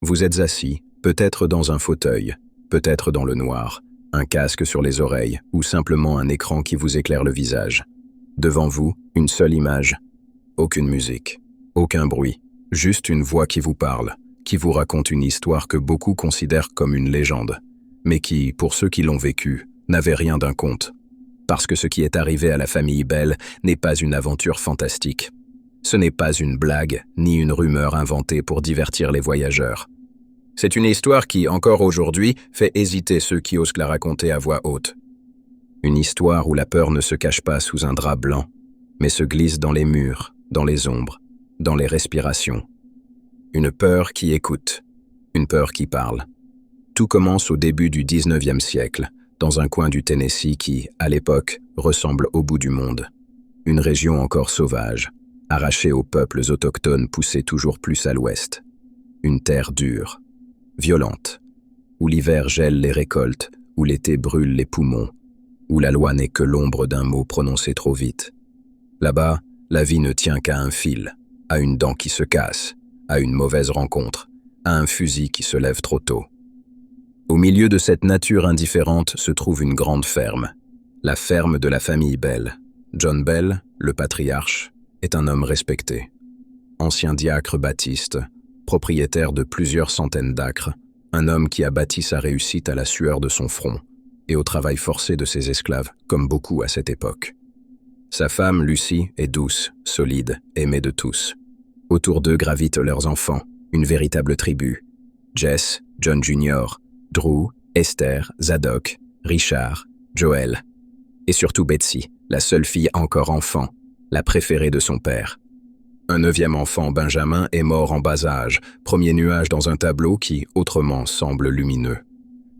Vous êtes assis, peut-être dans un fauteuil, peut-être dans le noir, un casque sur les oreilles ou simplement un écran qui vous éclaire le visage. Devant vous, une seule image. Aucune musique, aucun bruit, juste une voix qui vous parle, qui vous raconte une histoire que beaucoup considèrent comme une légende, mais qui, pour ceux qui l'ont vécue, n'avait rien d'un conte. Parce que ce qui est arrivé à la famille Bell n'est pas une aventure fantastique. Ce n'est pas une blague, ni une rumeur inventée pour divertir les voyageurs. C'est une histoire qui, encore aujourd'hui, fait hésiter ceux qui osent la raconter à voix haute. Une histoire où la peur ne se cache pas sous un drap blanc, mais se glisse dans les murs, dans les ombres, dans les respirations. Une peur qui écoute, une peur qui parle. Tout commence au début du 19e siècle, dans un coin du Tennessee qui, à l'époque, ressemble au bout du monde. Une région encore sauvage, arrachée aux peuples autochtones poussés toujours plus à l'ouest. Une terre dure, violente, où l'hiver gèle les récoltes, où l'été brûle les poumons, où la loi n'est que l'ombre d'un mot prononcé trop vite. Là-bas, la vie ne tient qu'à un fil, à une dent qui se casse, à une mauvaise rencontre, à un fusil qui se lève trop tôt. Au milieu de cette nature indifférente se trouve une grande ferme, la ferme de la famille Bell. John Bell, le patriarche, est un homme respecté. Ancien diacre baptiste, propriétaire de plusieurs centaines d'acres, un homme qui a bâti sa réussite à la sueur de son front et au travail forcé de ses esclaves, comme beaucoup à cette époque. Sa femme, Lucy, est douce, solide, aimée de tous. Autour d'eux gravitent leurs enfants, une véritable tribu. Jess, John Jr., Drew, Esther, Zadok, Richard, Joel, et surtout Betsy, la seule fille encore enfant, la préférée de son père. Un 9e enfant, Benjamin, est mort en bas âge, premier nuage dans un tableau qui, autrement, semble lumineux.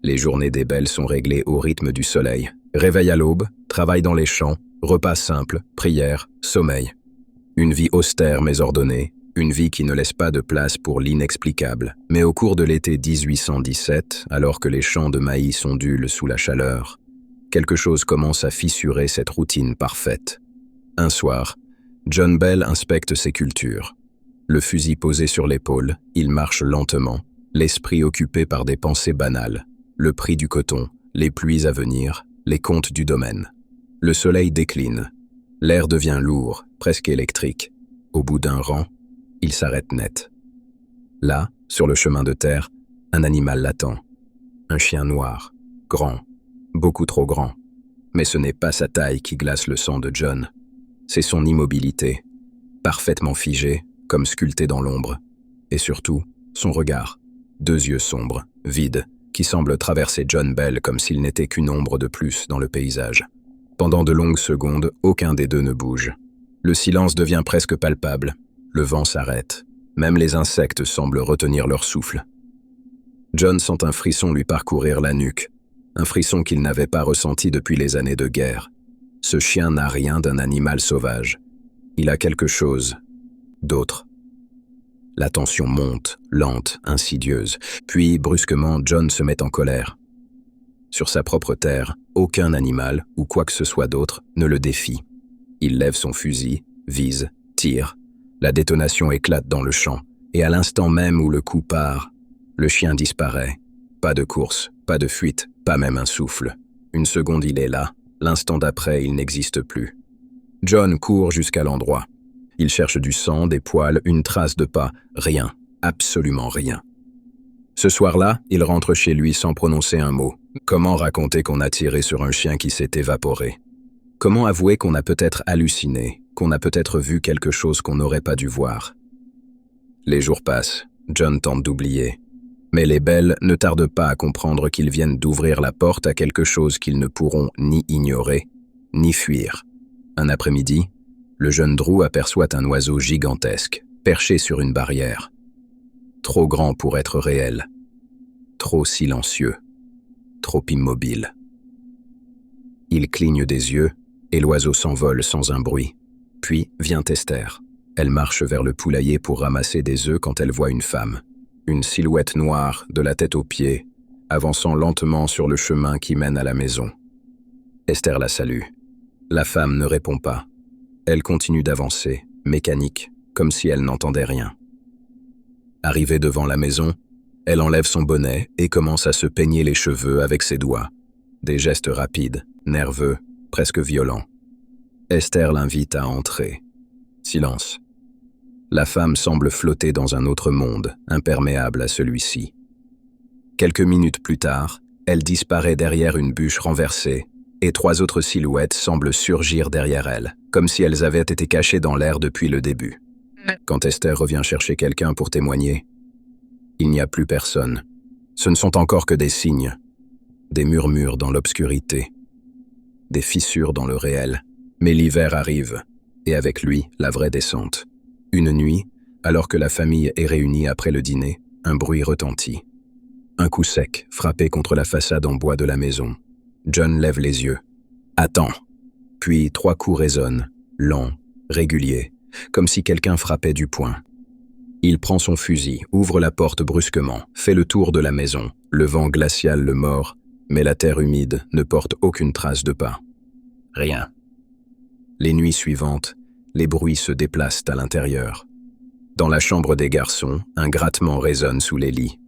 Les journées des Bell sont réglées au rythme du soleil. Réveil à l'aube, travail dans les champs, repas simples, prières, sommeil. Une vie austère mais ordonnée, une vie qui ne laisse pas de place pour l'inexplicable. Mais au cours de l'été 1817, alors que les champs de maïs ondulent sous la chaleur, quelque chose commence à fissurer cette routine parfaite. Un soir, John Bell inspecte ses cultures. Le fusil posé sur l'épaule, il marche lentement, l'esprit occupé par des pensées banales. Le prix du coton, les pluies à venir, les comptes du domaine. Le soleil décline. L'air devient lourd, presque électrique. Au bout d'un rang, il s'arrête net. Là, sur le chemin de terre, un animal l'attend. Un chien noir, grand, beaucoup trop grand. Mais ce n'est pas sa taille qui glace le sang de John. C'est son immobilité, parfaitement figée, comme sculptée dans l'ombre. Et surtout, son regard, 2 yeux sombres, vides, qui semblent traverser John Bell comme s'il n'était qu'une ombre de plus dans le paysage. Pendant de longues secondes, aucun des deux ne bouge. Le silence devient presque palpable. Le vent s'arrête. Même les insectes semblent retenir leur souffle. John sent un frisson lui parcourir la nuque. Un frisson qu'il n'avait pas ressenti depuis les années de guerre. Ce chien n'a rien d'un animal sauvage. Il a quelque chose d'autre. La tension monte, lente, insidieuse. Puis, brusquement, John se met en colère. Sur sa propre terre, aucun animal, ou quoi que ce soit d'autre, ne le défie. Il lève son fusil, vise, tire. La détonation éclate dans le champ, et à l'instant même où le coup part, le chien disparaît. Pas de course, pas de fuite, pas même un souffle. Une seconde il est là, l'instant d'après il n'existe plus. John court jusqu'à l'endroit. Il cherche du sang, des poils, une trace de pas, rien, absolument rien. Ce soir-là, il rentre chez lui sans prononcer un mot. Comment raconter qu'on a tiré sur un chien qui s'est évaporé? Comment avouer qu'on a peut-être halluciné, qu'on a peut-être vu quelque chose qu'on n'aurait pas dû voir? Les jours passent, John tente d'oublier. Mais les Bell ne tardent pas à comprendre qu'ils viennent d'ouvrir la porte à quelque chose qu'ils ne pourront ni ignorer, ni fuir. Un après-midi, le jeune Drew aperçoit un oiseau gigantesque, perché sur une barrière. Trop grand pour être réel, trop silencieux, trop immobile. Il cligne des yeux et l'oiseau s'envole sans un bruit. Puis vient Esther. Elle marche vers le poulailler pour ramasser des œufs quand elle voit une femme. Une silhouette noire, de la tête aux pieds, avançant lentement sur le chemin qui mène à la maison. Esther la salue. La femme ne répond pas. Elle continue d'avancer, mécanique, comme si elle n'entendait rien. Arrivée devant la maison, Elle enlève son bonnet et commence à se peigner les cheveux avec ses doigts. Des gestes rapides, nerveux, presque violents. Esther l'invite à entrer. Silence. La femme semble flotter dans un autre monde, imperméable à celui-ci. Quelques minutes plus tard, elle disparaît derrière une bûche renversée, et 3 autres silhouettes semblent surgir derrière elle, comme si elles avaient été cachées dans l'air depuis le début. Quand Esther revient chercher quelqu'un pour témoigner, il n'y a plus personne. Ce ne sont encore que des signes, des murmures dans l'obscurité, des fissures dans le réel. Mais l'hiver arrive, et avec lui, la vraie descente. Une nuit, alors que la famille est réunie après le dîner, un bruit retentit. Un coup sec, frappé contre la façade en bois de la maison. John lève les yeux. « Attends !» Puis 3 coups résonnent, lents, réguliers, comme si quelqu'un frappait du poing. Il prend son fusil, ouvre la porte brusquement, fait le tour de la maison. Le vent glacial le mord, mais la terre humide ne porte aucune trace de pas. Rien. Les nuits suivantes, les bruits se déplacent à l'intérieur. Dans la chambre des garçons, un grattement résonne sous les lits,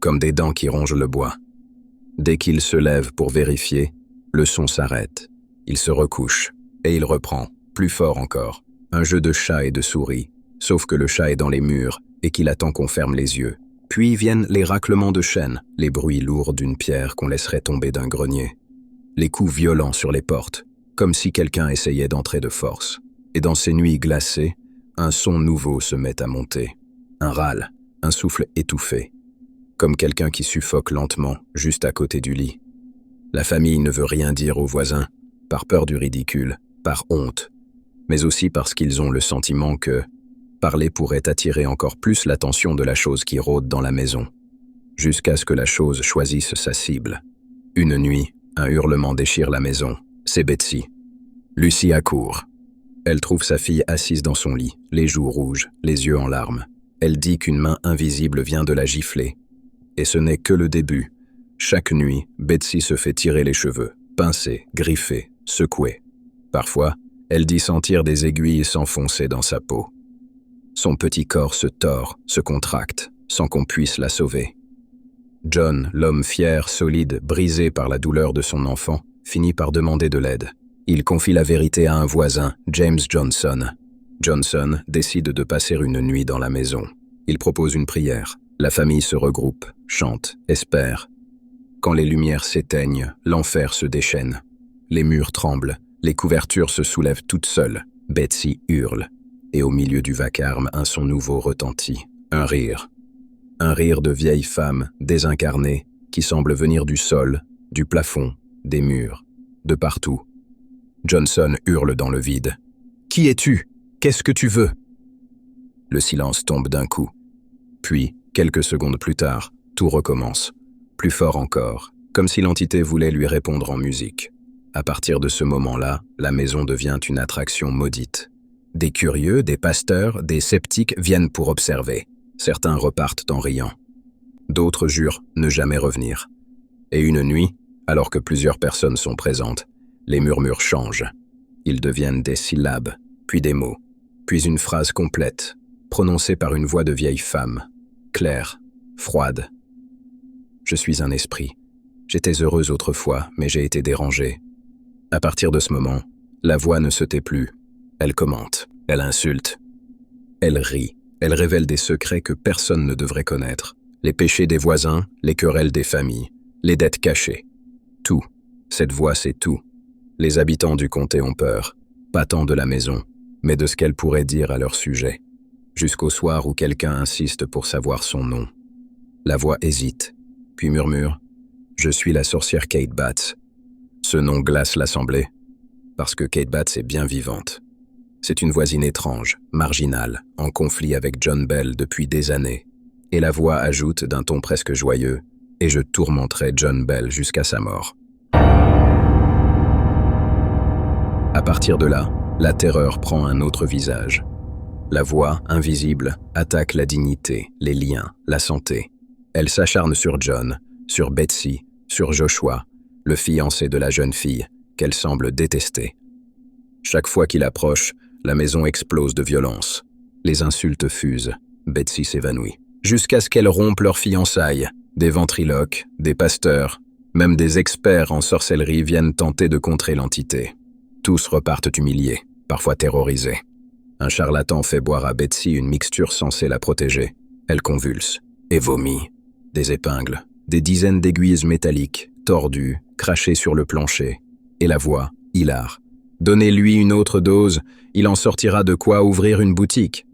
comme des dents qui rongent le bois. Dès qu'il se lève pour vérifier, le son s'arrête. Il se recouche, et il reprend, plus fort encore, un jeu de chat et de souris, sauf que le chat est dans les murs et qu'il attend qu'on ferme les yeux. Puis viennent les raclements de chaînes, les bruits lourds d'une pierre qu'on laisserait tomber d'un grenier, les coups violents sur les portes, comme si quelqu'un essayait d'entrer de force. Et dans ces nuits glacées, un son nouveau se met à monter. Un râle, un souffle étouffé, comme quelqu'un qui suffoque lentement, juste à côté du lit. La famille ne veut rien dire aux voisins, par peur du ridicule, par honte, mais aussi parce qu'ils ont le sentiment que parler pourrait attirer encore plus l'attention de la chose qui rôde dans la maison, jusqu'à ce que la chose choisisse sa cible. Une nuit, un hurlement déchire la maison. C'est Betsy. Lucie accourt. Elle trouve sa fille assise dans son lit, les joues rouges, les yeux en larmes. Elle dit qu'une main invisible vient de la gifler. Et ce n'est que le début. Chaque nuit, Betsy se fait tirer les cheveux, pincer, griffer, secouer. Parfois, elle dit sentir des aiguilles s'enfoncer dans sa peau. Son petit corps se tord, se contracte, sans qu'on puisse la sauver. John, l'homme fier, solide, brisé par la douleur de son enfant, finit par demander de l'aide. Il confie la vérité à un voisin, James Johnson. Johnson décide de passer une nuit dans la maison. Il propose une prière. La famille se regroupe, chante, espère. Quand les lumières s'éteignent, l'enfer se déchaîne. Les murs tremblent, les couvertures se soulèvent toutes seules. Betsy hurle. Et au milieu du vacarme, un son nouveau retentit. Un rire. Un rire de vieille femme, désincarnée, qui semble venir du sol, du plafond, des murs, de partout. Johnson hurle dans le vide. « Qui es-tu? Qu'est-ce que tu veux ?» Le silence tombe d'un coup. Puis, quelques secondes plus tard, tout recommence. Plus fort encore, comme si l'entité voulait lui répondre en musique. À partir de ce moment-là, la maison devient une attraction maudite. Des curieux, des pasteurs, des sceptiques viennent pour observer. Certains repartent en riant. D'autres jurent ne jamais revenir. Et une nuit, alors que plusieurs personnes sont présentes, les murmures changent. Ils deviennent des syllabes, puis des mots, puis une phrase complète, prononcée par une voix de vieille femme, claire, froide. Je suis un esprit. J'étais heureuse autrefois, mais j'ai été dérangée. À partir de ce moment, la voix ne se tait plus. Elle commente, elle insulte. Elle rit, elle révèle des secrets que personne ne devrait connaître. Les péchés des voisins, les querelles des familles, les dettes cachées. Tout. Cette voix, c'est tout. Les habitants du comté ont peur, pas tant de la maison, mais de ce qu'elle pourrait dire à leur sujet. Jusqu'au soir où quelqu'un insiste pour savoir son nom. La voix hésite, puis murmure « Je suis la sorcière Kate Batts ». Ce nom glace l'assemblée, parce que Kate Batts est bien vivante. C'est une voisine étrange, marginale, en conflit avec John Bell depuis des années. Et la voix ajoute d'un ton presque joyeux « Et je tourmenterai John Bell jusqu'à sa mort ». À partir de là, la terreur prend un autre visage. La voix, invisible, attaque la dignité, les liens, la santé. Elle s'acharne sur John, sur Betsy, sur Joshua, le fiancé de la jeune fille, qu'elle semble détester. Chaque fois qu'il approche, la maison explose de violence. Les insultes fusent. Betsy s'évanouit. jusqu'à ce qu'elles rompent leurs fiançailles. Des ventriloques, des pasteurs, même des experts en sorcellerie viennent tenter de contrer l'entité. Tous repartent humiliés, parfois terrorisés. Un charlatan fait boire à Betsy une mixture censée la protéger. Elle convulse et vomit. Des épingles, des dizaines d'aiguilles métalliques, tordues, crachées sur le plancher. Et la voix, hilar. Donnez-lui une autre dose, il en sortira de quoi ouvrir une boutique.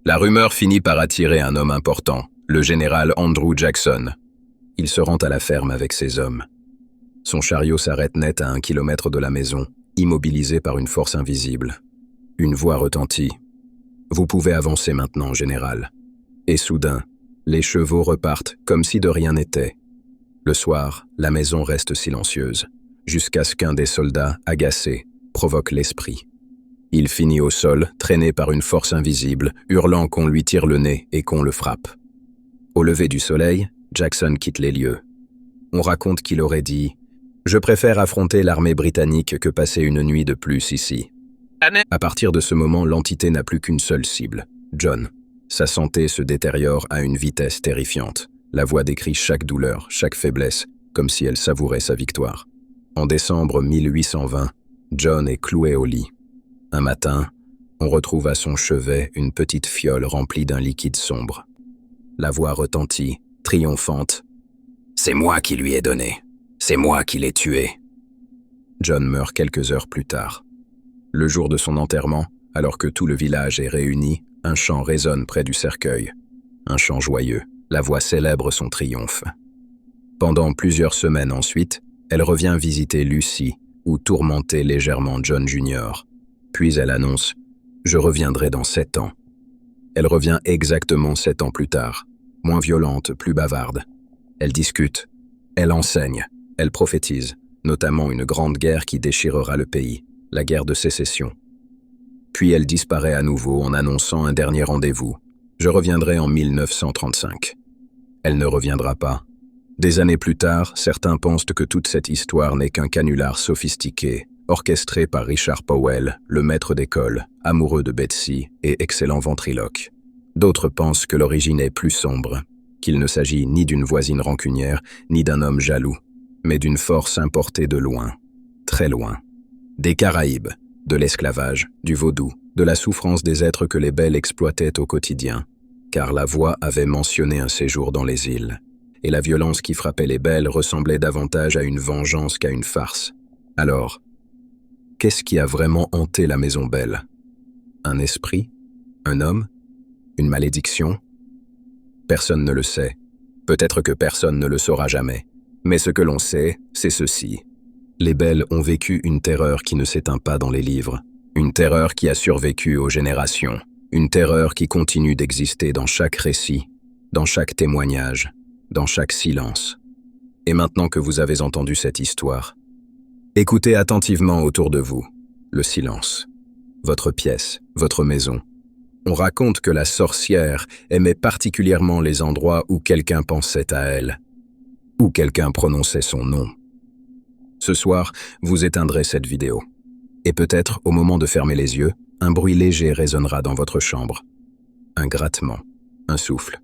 La rumeur finit par attirer un homme important, le général Andrew Jackson. Il se rend à la ferme avec ses hommes. Son chariot s'arrête net à 1 kilomètre de la maison, immobilisé par une force invisible. Une voix retentit. « Vous pouvez avancer maintenant, général. » Et soudain, les chevaux repartent comme si de rien n'était. Le soir, la maison reste silencieuse, jusqu'à ce qu'un des soldats, agacé, provoque l'esprit. Il finit au sol, traîné par une force invisible, hurlant qu'on lui tire le nez et qu'on le frappe. Au lever du soleil, Jackson quitte les lieux. On raconte qu'il aurait dit « Je préfère affronter l'armée britannique que passer une nuit de plus ici. » À partir de ce moment, l'entité n'a plus qu'une seule cible, John. Sa santé se détériore à une vitesse terrifiante. La voix décrit chaque douleur, chaque faiblesse, comme si elle savourait sa victoire. En décembre 1820, John est cloué au lit. Un matin, on retrouve à son chevet une petite fiole remplie d'un liquide sombre. La voix retentit, triomphante. « C'est moi qui lui ai donné. C'est moi qui l'ai tué. » John meurt quelques heures plus tard. Le jour de son enterrement, alors que tout le village est réuni, un chant résonne près du cercueil. Un chant joyeux. La voix célèbre son triomphe. Pendant plusieurs semaines ensuite, elle revient visiter Lucy ou tourmenter légèrement John Jr. Puis elle annonce « Je reviendrai dans 7 ans ». Elle revient exactement 7 ans plus tard, moins violente, plus bavarde. Elle discute, elle enseigne, elle prophétise, notamment une grande guerre qui déchirera le pays, la guerre de sécession. Puis elle disparaît à nouveau en annonçant un dernier rendez-vous. Je reviendrai en 1935. Elle ne reviendra pas. Des années plus tard, certains pensent que toute cette histoire n'est qu'un canular sophistiqué, orchestré par Richard Powell, le maître d'école, amoureux de Betsy et excellent ventriloque. D'autres pensent que l'origine est plus sombre, qu'il ne s'agit ni d'une voisine rancunière, ni d'un homme jaloux, mais d'une force importée de loin, très loin. Des Caraïbes, de l'esclavage, du vaudou, de la souffrance des êtres que les belles exploitaient au quotidien, car la voix avait mentionné un séjour dans les îles, et la violence qui frappait les belles ressemblait davantage à une vengeance qu'à une farce. Alors, qu'est-ce qui a vraiment hanté la maison Bell? Un esprit? Un homme? Une malédiction? Personne ne le sait. Peut-être que personne ne le saura jamais. Mais ce que l'on sait, c'est ceci. Les Bell ont vécu une terreur qui ne s'éteint pas dans les livres. Une terreur qui a survécu aux générations. Une terreur qui continue d'exister dans chaque récit, dans chaque témoignage, dans chaque silence. Et maintenant que vous avez entendu cette histoire, écoutez attentivement autour de vous, le silence, votre pièce, votre maison. On raconte que la sorcière aimait particulièrement les endroits où quelqu'un pensait à elle, où quelqu'un prononçait son nom. Ce soir, vous éteindrez cette vidéo. Et peut-être, au moment de fermer les yeux, un bruit léger résonnera dans votre chambre. Un grattement, un souffle,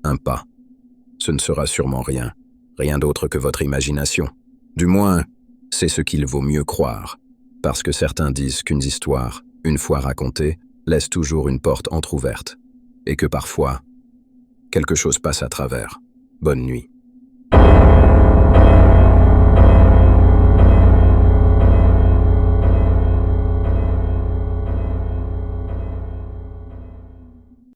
un pas. Ce ne sera sûrement rien, rien d'autre que votre imagination. Du moins, c'est ce qu'il vaut mieux croire, parce que certains disent qu'une histoire, une fois racontée, laisse toujours une porte entr'ouverte, et que parfois, quelque chose passe à travers. Bonne nuit.